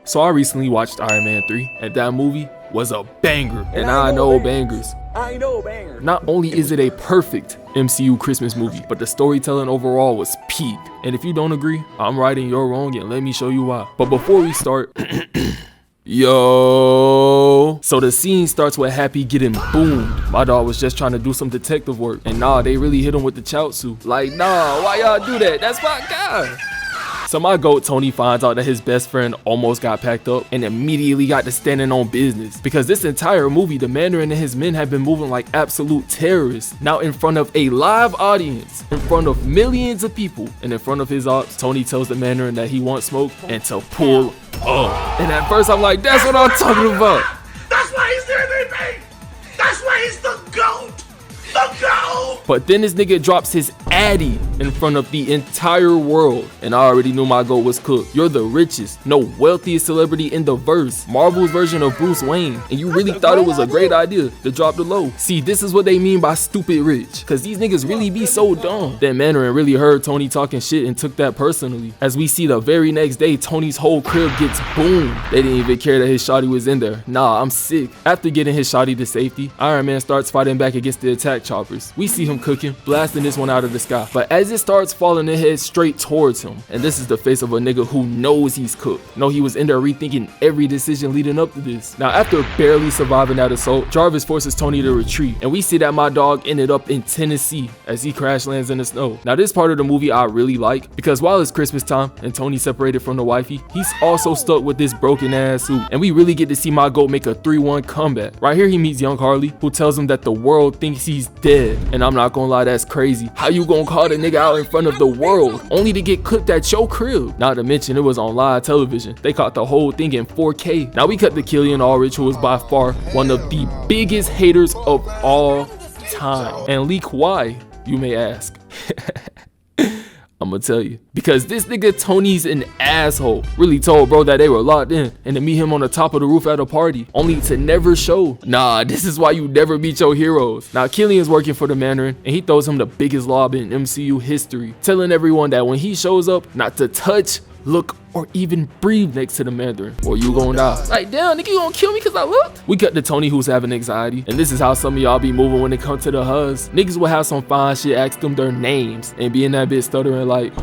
So I recently watched Iron Man 3, and that movie was a banger. And I know bangers. I know bangers. Not only is it a perfect MCU Christmas movie, but the storytelling overall was peak. And if you don't agree, I'm right and you're wrong, and let me show you why. But before we start, yo. So the scene starts with Happy getting boomed. My dog was just trying to do some detective work, and nah, they really hit him with the chaozu. Like, nah, why y'all do that? That's my guy. So my goat Tony finds out that his best friend almost got packed up and immediately got to standing on business. Because this entire movie, the Mandarin and his men have been moving like absolute terrorists. Now in front of a live audience, in front of millions of people, and in front of his ops, Tony tells the Mandarin that he wants smoke and to pull up. And at first I'm like, that's what I'm talking about. That's why he's the MVP. That's why he's the GOAT. The GOAT. But then this nigga drops his addy in front of the entire world. And I already knew my goat was cooked. You're the richest, no wealthiest celebrity in the verse. Marvel's version of Bruce Wayne. And you really thought it was a great idea to drop the low. See, this is what they mean by stupid rich. Cause these niggas really be so dumb. Then Mandarin really heard Tony talking shit and took that personally. As we see the very next day, Tony's whole crib gets boomed. They didn't even care that his shawty was in there. Nah, I'm sick. After getting his shawty to safety, Iron Man starts fighting back against the attack choppers. We see him cooking, blasting this one out of the sky. But as it starts falling, it heads straight towards him. And this is the face of a nigga who knows he's cooked. No, he was in there rethinking every decision leading up to this. Now, after barely surviving that assault, Jarvis forces Tony to retreat. And we see that my dog ended up in Tennessee as he crash lands in the snow. Now, this part of the movie I really like because while it's Christmas time and Tony separated from the wifey, he's also stuck with this broken ass suit. And we really get to see my goat make a 3-1 comeback. Right here, he meets young Harley, who tells him that the world thinks he's dead. And I'm not gonna lie, that's crazy. How you gonna call the nigga out in front of the world only to get cooked at your crib? Not to mention it was on live television. They caught the whole thing in 4K. Now we cut to Killian Ulrich, who was by far one of the biggest haters of all time. And leak why, you may ask. I'm gonna tell you. Because this nigga Tony's an asshole. Really told bro that they were locked in and to meet him on the top of the roof at a party, only to never show. Nah, this is why you never meet your heroes. Now Killian's working for the Mandarin and he throws him the biggest lob in MCU history, telling everyone that when he shows up, not to touch, look, or even breathe next to the Mandarin, or you gonna die. Like, damn, nigga, you gonna kill me cause I looked? We cut to Tony, who's having anxiety, and this is how some of y'all be moving when it comes to the huzz. Niggas will have some fine shit, ask them their names, and be in that bitch stuttering like,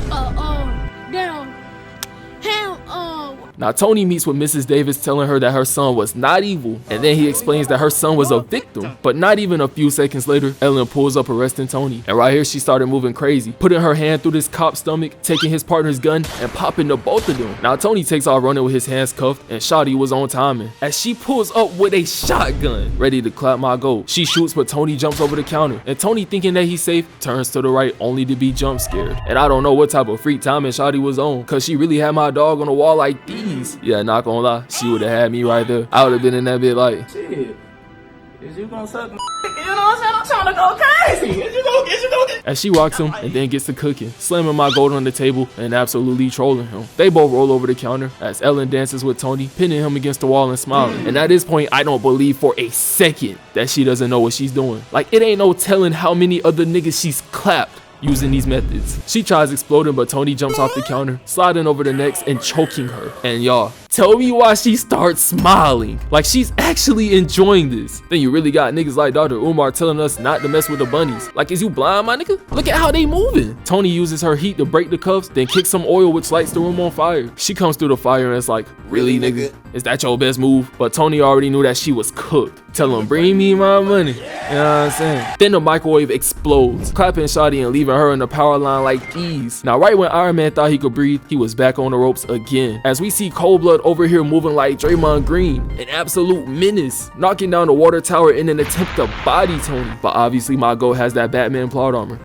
Now Tony meets with Mrs. Davis, telling her that her son was not evil, and then he explains that her son was a victim. But not even a few seconds later, Ellen pulls up arresting Tony, and right here she started moving crazy, putting her hand through this cop's stomach, taking his partner's gun and popping to both of them. Now Tony takes off running with his hands cuffed, and Shotty was on timing as she pulls up with a shotgun ready to clap my goat. She shoots, but Tony jumps over the counter, and Tony, thinking that he's safe, turns to the right only to be jump scared. And I don't know what type of freak timing Shotty was on, cause she really had my dog on the wall like these. Yeah, not gonna lie, she would have had me right there. I would have been in that bit like, Shit. Is you gonna suck my you know what I'm saying? I'm trying to go crazy. Is you gonna as she walks him and then gets to cooking, slamming my goat on the table and absolutely trolling him. They both roll over the counter as Ellen dances with Tony, pinning him against the wall and smiling. And at this point, I don't believe for a second that she doesn't know what she's doing. Like, it ain't no telling how many other niggas she's clapped using these methods. She tries exploding, but Tony jumps off the counter, sliding over the necks and choking her. And y'all, tell me why she starts smiling. Like she's actually enjoying this. Then you really got niggas like Dr. Umar telling us not to mess with the bunnies. Like, is you blind, my nigga? Look at how they moving. Tony uses her heat to break the cuffs, then kicks some oil which lights the room on fire. She comes through the fire and it's like, really nigga? Is that your best move? But Tony already knew that she was cooked. Tell him, bring me my money. You know what I'm saying? Then the microwave explodes, clapping Shotty and leaving her in the power line like these. Now right when Iron Man thought he could breathe, he was back on the ropes again. As we see Cold Blood over here moving like Draymond Green, an absolute menace, knocking down the water tower in an attempt to body Tony. But obviously my goat has that Batman plot armor.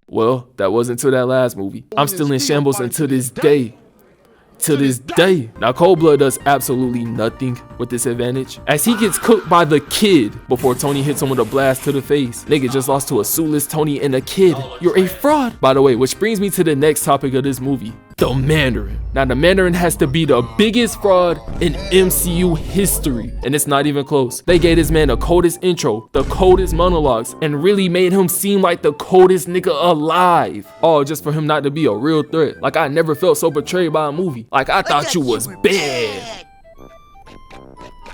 Well, that wasn't until that last movie. I'm still in shambles until this day. Now Cold Blood does absolutely nothing with this advantage as he gets cooked by the kid before Tony hits him with a blast to the face. Nigga just lost to a suitless Tony and a kid. You're a fraud. By the way, which brings me to the next topic of this movie. the Mandarin. Now the Mandarin has to be the biggest fraud in MCU history, and it's not even close. They gave this man the coldest intro, the coldest monologues, and really made him seem like the coldest nigga alive. All just for him not to be a real threat. Like I never felt so betrayed by a movie. Like I thought you was bad.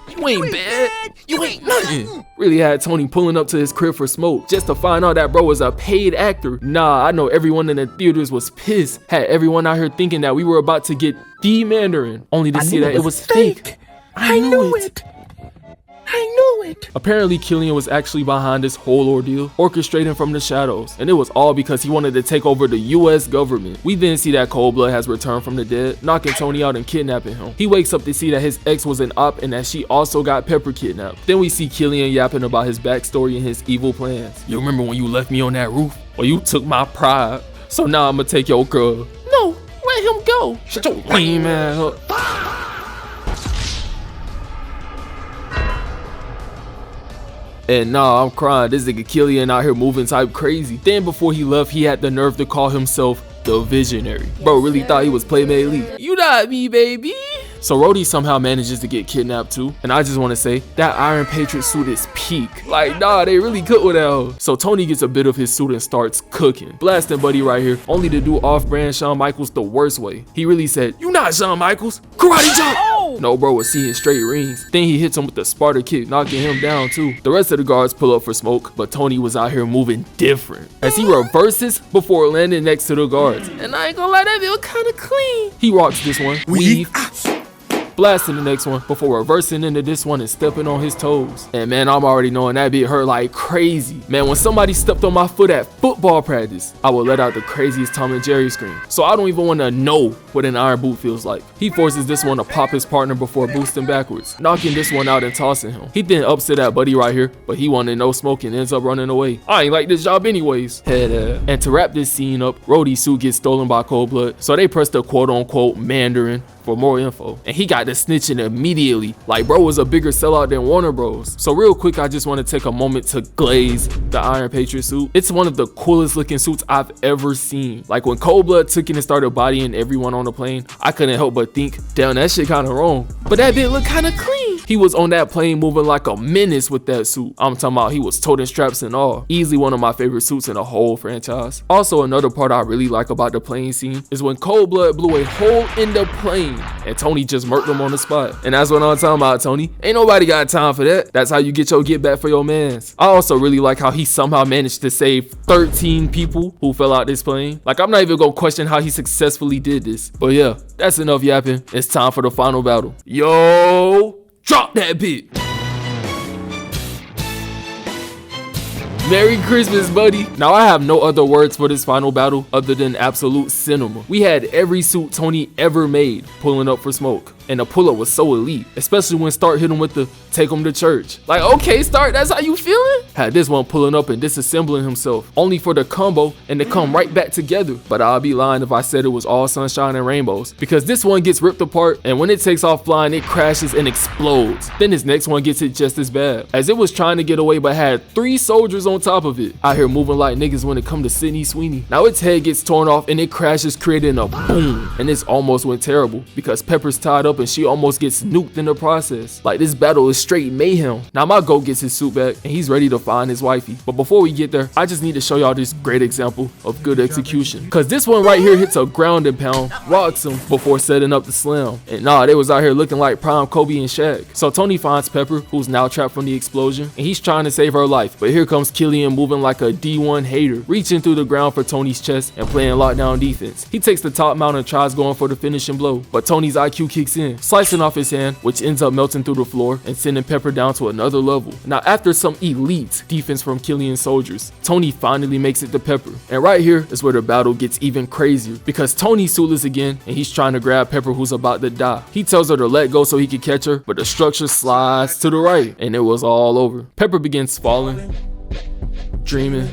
You ain't bad. You ain't nothing. Really had Tony pulling up to his crib for smoke just to find out that bro was a paid actor. Nah, I know everyone in the theaters was pissed. Had everyone out here thinking that we were about to get the Mandarin, only to see that it was fake. I knew it. I knew it. Apparently, Killian was actually behind this whole ordeal, orchestrating from the shadows, and it was all because he wanted to take over the US government. We then see that Cold Blood has returned from the dead, knocking Tony out and kidnapping him. He wakes up to see that his ex was an op and that she also got Pepper kidnapped. Then we see Killian yapping about his backstory and his evil plans. You remember when you left me on that roof? Well, you took my pride, so now I'ma take your girl. No, let him go. Shut your lame ass up. And nah, I'm crying. This nigga Killian out here moving type crazy. Then before he left, he had the nerve to call himself the Visionary. Bro really thought he was Playmate Elite. You not me, baby. So Rhodey somehow manages to get kidnapped too. And I just want to say, that Iron Patriot suit is peak. Like, nah, they really cook with that hoe. So Tony gets a bit of his suit and starts cooking. Blasting Buddy right here, only to do off-brand Shawn Michaels the worst way. He really said, you not Shawn Michaels. Karate chop. No, bro was seeing straight rings. Then he hits him with the Sparta kick, knocking him down too. The rest of the guards pull up for smoke, but Tony was out here moving different, as he reverses before landing next to the guards. And I ain't gonna lie, that feel kinda clean. He rocks this one, weave, blasting the next one before reversing into this one and stepping on his toes. And man, I'm already knowing that bit hurt like crazy. Man, when somebody stepped on my foot at football practice, I would let out the craziest Tom and Jerry scream. So I don't even want to know what an iron boot feels like. He forces this one to pop his partner before boosting backwards, knocking this one out and tossing him. He then ups to that Buddy right here, but he wanted no smoke and ends up running away. I ain't like this job anyways. And to wrap this scene up, Rhodey's suit gets stolen by Cold Blood, so they press the quote-unquote Mandarin for more info, and he got to snitching immediately. Like, bro was a bigger sellout than Warner Bros. So real quick, I just want to take a moment to glaze the Iron Patriot suit. It's one of the coolest looking suits I've ever seen. Like, when Cold Blood took it and started bodying everyone on the plane, I couldn't help but think, damn, that shit kind of wrong. But that bit look kind of clean. He was on that plane moving like a menace with that suit. I'm talking about he was toting straps and all. Easily one of my favorite suits in the whole franchise. Also, another part I really like about the plane scene is when Cold Blood blew a hole in the plane and Tony just murked him on the spot. And that's what I'm talking about, Tony. Ain't nobody got time for that. That's how you get your get back for your mans. I also really like how he somehow managed to save 13 people who fell out this plane. Like, I'm not even gonna question how he successfully did this. But yeah, that's enough yapping. It's time for the final battle. Yo, drop that bit. Merry Christmas, buddy. Now, I have no other words for this final battle other than absolute cinema. We had every suit Tony ever made pulling up for smoke. And the pull-up was so elite, especially when Stark hit him with the take him to church. Like, okay, Stark, that's how you feeling? Had this one pulling up and disassembling himself, only for the combo and to come right back together. But I'll be lying if I said it was all sunshine and rainbows, because this one gets ripped apart, and when it takes off flying, it crashes and explodes. Then this next one gets hit just as bad, as it was trying to get away but had 3 soldiers on top of it. Out here moving like niggas when it come to Sydney Sweeney. Now its head gets torn off and it crashes, creating a boom. And this almost went terrible, because Pepper's tied up and she almost gets nuked in the process. Like, this battle is straight mayhem. Now my GOAT gets his suit back and he's ready to find his wifey. But before we get there, I just need to show y'all this great example of good execution. Cause this one right here hits a ground and pound, rocks him before setting up the slam. And nah, they was out here looking like prime Kobe and Shaq. So Tony finds Pepper, who's now trapped from the explosion, and he's trying to save her life. But here comes Killian moving like a D1 hater, reaching through the ground for Tony's chest and playing lockdown defense. He takes the top mount and tries going for the finishing blow, but Tony's IQ kicks in, slicing off his hand, which ends up melting through the floor and sending Pepper down to another level. Now, after some elite defense from Killian's soldiers, Tony finally makes it to Pepper. And right here is where the battle gets even crazier, because Tony's suitless again and he's trying to grab Pepper, who's about to die. He tells her to let go so he can catch her, but the structure slides to the right and it was all over. Pepper begins falling, dreaming,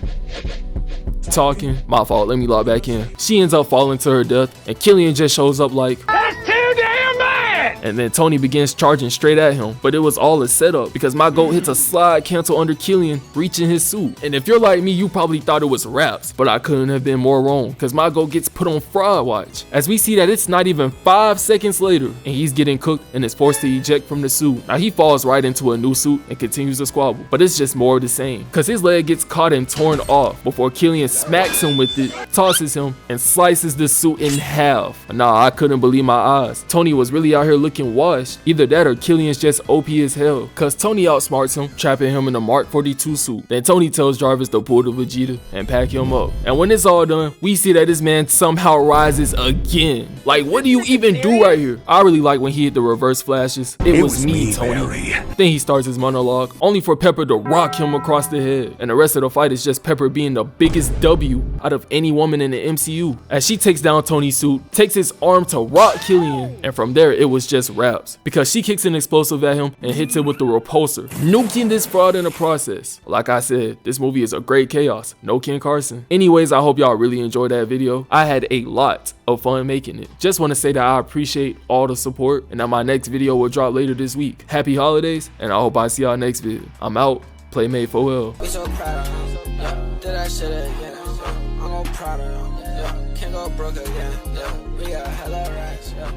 talking. My fault, let me log back in. She ends up falling to her death and Killian just shows up like, that's too damn bad! And then Tony begins charging straight at him, but it was all a setup because my GOAT hits a slide cancel under Killian, reaching his suit. And if you're like me, you probably thought it was raps, but I couldn't have been more wrong because my GOAT gets put on fraud watch. As we see that it's not even 5 seconds later and he's getting cooked and is forced to eject from the suit. Now he falls right into a new suit and continues to squabble, but it's just more of the same because his leg gets caught and torn off before Killian smacks him with it, tosses him, and slices the suit in half. Nah, I couldn't believe my eyes. Tony was really out here looking washed. Either that or Killian's just OP as hell cause Tony outsmarts him, trapping him in a Mark 42 suit. Then Tony tells Jarvis to pull the Vegeta and pack him up. And when it's all done, we see that this man somehow rises again. Like, what do you even do right here? I really like when he hit the reverse flashes. It was me, Tony. Then he starts his monologue, only for Pepper to rock him across the head. And the rest of the fight is just Pepper being the biggest W out of any woman in the MCU. As she takes down Tony's suit, takes his arm to rock Killian, and from there it was just raps. Because she kicks an explosive at him and hits him with the repulsor, nuking this fraud in the process. Like I said, this movie is a great chaos, no Ken Carson. Anyways, I hope y'all really enjoyed that video. I had a lot of fun making it. Just want to say that I appreciate all the support and that my next video will drop later this week. Happy holidays, and I hope I see y'all next video. I'm out. Playmate for well. We so proud of him, yeah. Did that shit again, yeah. I'm gon' proud of him, yeah. Can't go broke again, yeah. We got hella racks, yeah.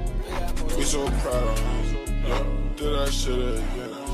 We so proud of him, yeah. Did that shit again.